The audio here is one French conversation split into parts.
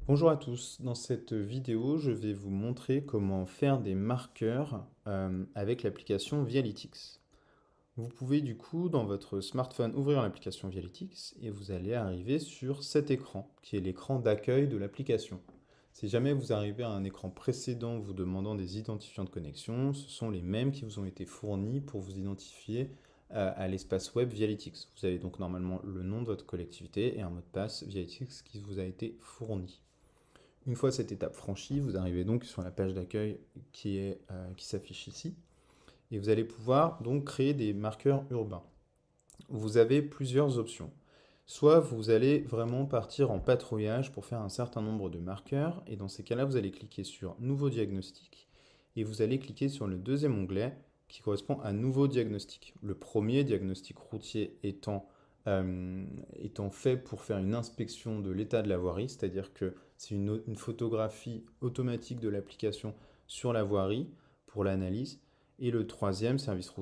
Bonjour à tous, dans cette vidéo je vais vous montrer comment faire des marqueurs avec l'application Vialytics. Vous pouvez du coup dans votre smartphone ouvrir l'application Vialytics et vous allez arriver sur cet écran qui est l'écran d'accueil de l'application. Si jamais vous arrivez à un écran précédent vous demandant des identifiants de connexion, ce sont les mêmes qui vous ont été fournis pour vous identifier à l'espace web Vialytics. Vous avez donc normalement le nom de votre collectivité et un mot de passe Vialytics qui vous a été fourni. Une fois cette étape franchie, vous arrivez donc sur la page d'accueil qui s'affiche ici et vous allez pouvoir donc créer des marqueurs urbains. Vous avez plusieurs options. Soit vous allez vraiment partir en patrouillage pour faire un certain nombre de marqueurs et dans ces cas-là, vous allez cliquer sur Nouveau diagnostic et vous allez cliquer sur le deuxième onglet qui correspond à Nouveau diagnostic. Le premier diagnostic routier étant fait pour faire une inspection de l'état de la voirie, c'est-à-dire que c'est une photographie automatique de l'application sur la voirie pour l'analyse. Et le troisième, service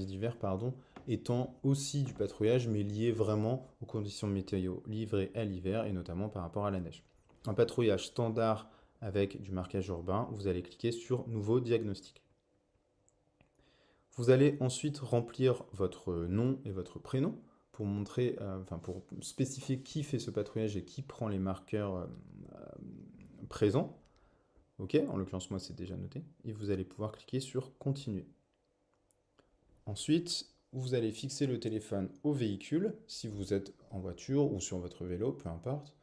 divers, pardon, étant aussi du patrouillage, mais lié vraiment aux conditions météo livrées à l'hiver et notamment par rapport à la neige. Un patrouillage standard avec du marquage urbain, vous allez cliquer sur Nouveau diagnostic. Vous allez ensuite remplir votre nom et votre prénom pour montrer, pour spécifier qui fait ce patrouillage et qui prend les marqueurs présents. Ok, en l'occurrence moi c'est déjà noté. Et vous allez pouvoir cliquer sur Continuer. Ensuite, vous allez fixer le téléphone au véhicule, si vous êtes en voiture ou sur votre vélo, peu importe.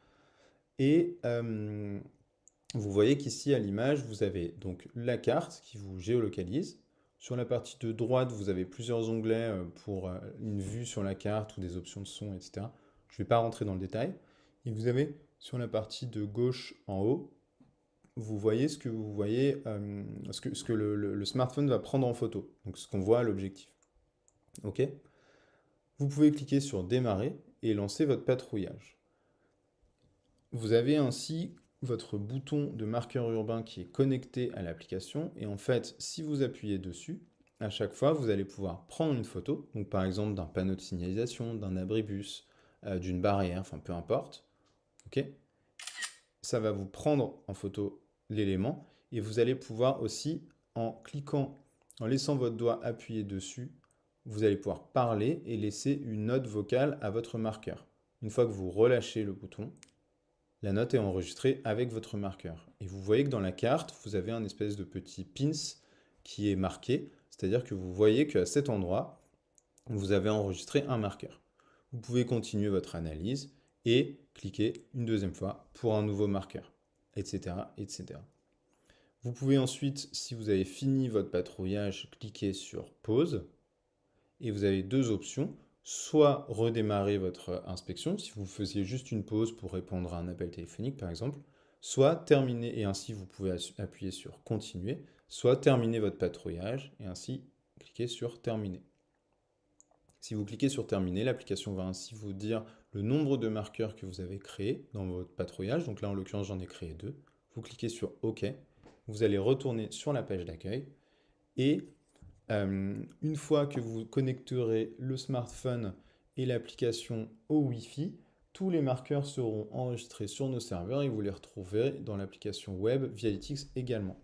Et vous voyez qu'ici à l'image, vous avez donc la carte qui vous géolocalise. Sur la partie de droite, vous avez plusieurs onglets pour une vue sur la carte ou des options de son, etc. Je ne vais pas rentrer dans le détail. Et vous avez sur la partie de gauche en haut, vous voyez ce que vous voyez, ce que le smartphone va prendre en photo. Donc ce qu'on voit à l'objectif. OK? Vous pouvez cliquer sur Démarrer et lancer votre patrouillage. Vous avez ainsi votre bouton de marqueur urbain qui est connecté à l'application et en fait, si vous appuyez dessus, à chaque fois, vous allez pouvoir prendre une photo, donc par exemple d'un panneau de signalisation, d'un abribus, d'une barrière, enfin peu importe. Ok. Ça va vous prendre en photo l'élément et vous allez pouvoir aussi, en cliquant, en laissant votre doigt appuyer dessus, vous allez pouvoir parler et laisser une note vocale à votre marqueur. Une fois que vous relâchez le bouton, la note est enregistrée avec votre marqueur. Et vous voyez que dans la carte, vous avez un espèce de petit pins qui est marqué, c'est-à-dire que vous voyez qu'à cet endroit, vous avez enregistré un marqueur. Vous pouvez continuer votre analyse et cliquer une deuxième fois pour un nouveau marqueur, etc., etc. Vous pouvez ensuite, si vous avez fini votre patrouillage, cliquer sur pause et vous avez deux options. Soit redémarrer votre inspection, si vous faisiez juste une pause pour répondre à un appel téléphonique par exemple, soit terminer et ainsi vous pouvez appuyer sur continuer, soit terminer votre patrouillage et ainsi cliquer sur terminer. Si vous cliquez sur terminer, l'application va ainsi vous dire le nombre de marqueurs que vous avez créés dans votre patrouillage. Donc là, en l'occurrence, j'en ai créé 2. Vous cliquez sur OK. Vous allez retourner sur la page d'accueil. Et une fois que vous connecterez le smartphone et l'application au Wi-Fi, tous les marqueurs seront enregistrés sur nos serveurs et vous les retrouverez dans l'application web Vialytics également.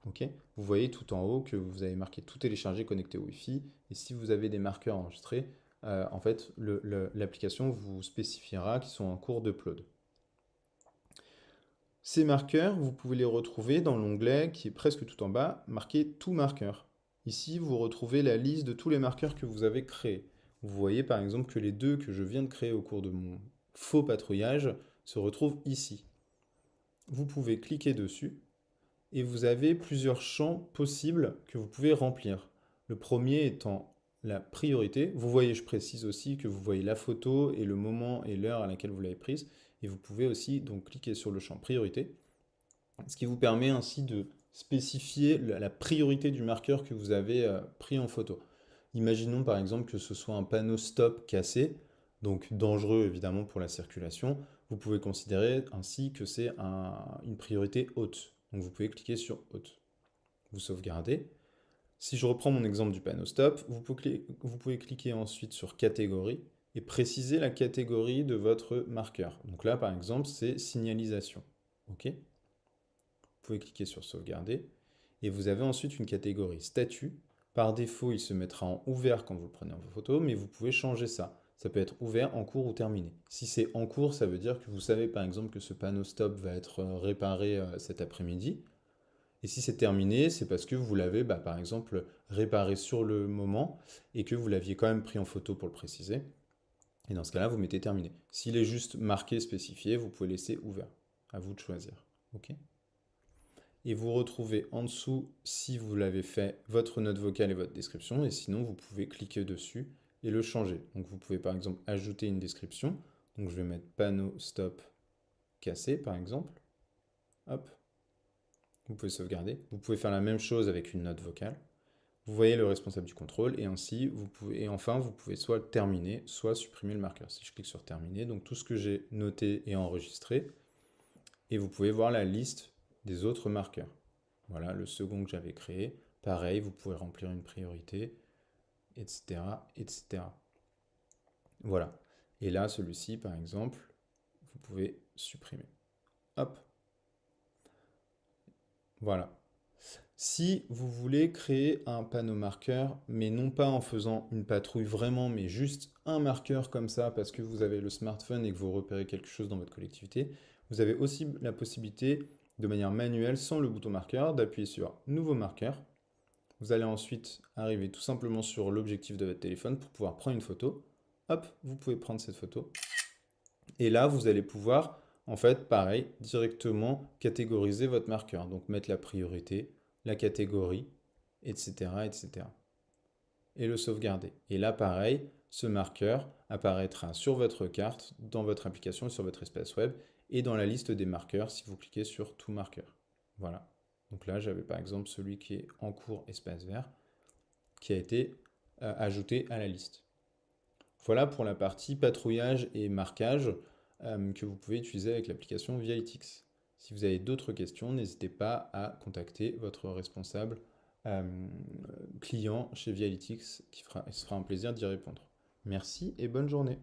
Ok. Vous voyez tout en haut que vous avez marqué tout téléchargé connecté au Wi-Fi. Et si vous avez des marqueurs enregistrés, en fait, l'application vous spécifiera qu'ils sont en cours d'upload. Ces marqueurs, vous pouvez les retrouver dans l'onglet qui est presque tout en bas, marqué Tout marqueur. Ici, vous retrouvez la liste de tous les marqueurs que vous avez créés. Vous voyez par exemple que les deux que je viens de créer au cours de mon faux patrouillage se retrouvent ici. Vous pouvez cliquer dessus et vous avez plusieurs champs possibles que vous pouvez remplir. Le premier étant la priorité. Vous voyez, je précise aussi que vous voyez la photo et le moment et l'heure à laquelle vous l'avez prise. Et vous pouvez aussi donc cliquer sur le champ priorité, ce qui vous permet ainsi de spécifier la priorité du marqueur que vous avez pris en photo. Imaginons par exemple que ce soit un panneau stop cassé, donc dangereux évidemment pour la circulation. Vous pouvez considérer ainsi que c'est une priorité haute. Donc vous pouvez cliquer sur haute. Vous sauvegardez. Si je reprends mon exemple du panneau stop, vous pouvez cliquer ensuite sur catégorie et préciser la catégorie de votre marqueur. Donc là par exemple c'est signalisation. OK? Vous pouvez cliquer sur sauvegarder. Et vous avez ensuite une catégorie statut. Par défaut, il se mettra en ouvert quand vous le prenez en photo, mais vous pouvez changer ça. Ça peut être ouvert, en cours ou terminé. Si c'est en cours, ça veut dire que vous savez par exemple que ce panneau stop va être réparé cet après-midi. Et si c'est terminé, c'est parce que vous l'avez par exemple réparé sur le moment et que vous l'aviez quand même pris en photo pour le préciser. Et dans ce cas-là, vous mettez terminé. S'il est juste marqué, spécifié, vous pouvez laisser ouvert. À vous de choisir. OK ? Et vous retrouvez en dessous, si vous l'avez fait, votre note vocale et votre description, et sinon vous pouvez cliquer dessus et le changer. Donc vous pouvez par exemple ajouter une description, donc je vais mettre panneau stop cassé par exemple, hop, vous pouvez sauvegarder. Vous pouvez faire la même chose avec une note vocale. Vous voyez le responsable du contrôle, et ainsi, enfin, vous pouvez soit terminer, soit supprimer le marqueur. Si je clique sur terminer, donc tout ce que j'ai noté est enregistré, et vous pouvez voir la liste des autres marqueurs. Voilà, le second que j'avais créé. Pareil, vous pouvez remplir une priorité, etc., etc. Voilà. Et là, celui-ci, par exemple, vous pouvez supprimer. Hop. Voilà. Si vous voulez créer un panneau marqueur, mais non pas en faisant une patrouille vraiment, mais juste un marqueur comme ça, parce que vous avez le smartphone et que vous repérez quelque chose dans votre collectivité, vous avez aussi la possibilité, de manière manuelle, sans le bouton marqueur, d'appuyer sur Nouveau marqueur. Vous allez ensuite arriver tout simplement sur l'objectif de votre téléphone pour pouvoir prendre une photo. Hop, vous pouvez prendre cette photo. Et là, vous allez pouvoir, en fait, pareil, directement catégoriser votre marqueur. Donc mettre la priorité, la catégorie, etc., etc. Et le sauvegarder. Et là, pareil, ce marqueur apparaîtra sur votre carte, dans votre application, sur votre espace web, et dans la liste des marqueurs si vous cliquez sur Tout marqueur. Voilà. Donc là, j'avais par exemple celui qui est en cours espace vert, qui a été ajouté à la liste. Voilà pour la partie patrouillage et marquage que vous pouvez utiliser avec l'application VIAlytics. Si vous avez d'autres questions, n'hésitez pas à contacter votre responsable client chez VIAlytics, qui se fera un plaisir d'y répondre. Merci et bonne journée.